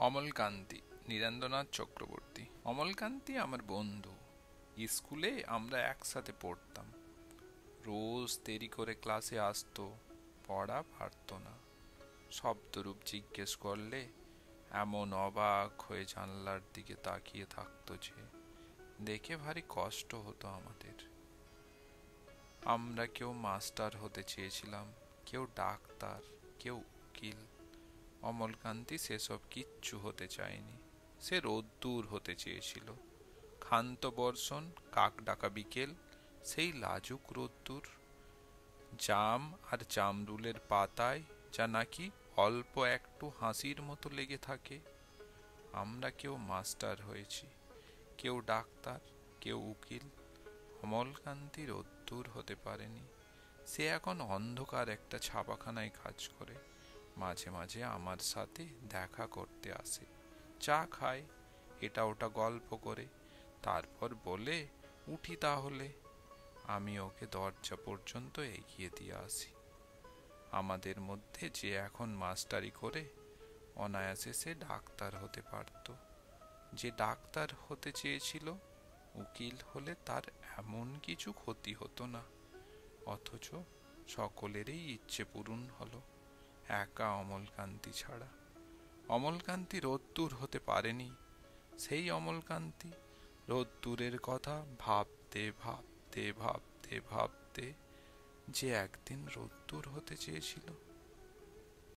অমলকান্তি, নীরেন্দ্রনাথ চক্রবর্তী। অমলকান্তি আমার বন্ধু। স্কুলে আমরা একসাথে পড়তাম। রোজ দেরি করে ক্লাসে আসতো, পড়া পারত না। শব্দরূপ জিজ্ঞেস করলে এমন অবাক হয়ে জানলার দিকে তাকিয়ে থাকতো যে দেখে ভারী কষ্ট হতো আমাদের। আমরা কেউ মাস্টার হতে চেয়েছিলাম, কেউ ডাক্তার, কেউ উকিল। অমলকান্তি সেসব কিচ্ছু হতে চায়নি। সে রোদ্দুর হতে চেয়েছিল। ক্ষান্ত বর্ষণ, কাক ডাকা বিকেল, সেই লাজুক রোদ্দুর। জাম আর জামরুলের পাতায় যা নাকি অল্প একটু হাসির মতো লেগে থাকে। আমরা কেউ মাস্টার হয়েছি, কেউ ডাক্তার, কেউ উকিল। অমলকান্তি রোদ্দুর হতে পারেনি। সে এখন অন্ধকার একটা ছাপাখানায় কাজ করে। মাঝে মাঝে আমার সাথে দেখা করতে আসে, চা খায়, এটা ওটা গল্প করে, তারপর বলে উঠি তাহলে। আমি ওকে দরজা পর্যন্ত এগিয়ে দিয়ে আসি। আমাদের মধ্যে যে এখন মাস্টারি করে, অনায়াসে সে ডাক্তার হতে পারত। যে ডাক্তার হতে চেয়েছিল, উকিল হলে তার এমন কিছু ক্ষতি হতো না। অথচ সকলেরই ইচ্ছে পূরণ হলো, একা অমলকান্তি ছাড়া। অমলকান্তি রোদ্দুর হতে পারেনি। সেই অমলকান্তি রোদ্দুরের কথা ভাবতে ভাবতে ভাবতে ভাবতে যে একদিন রোদ্দুর হতে চেয়েছিল।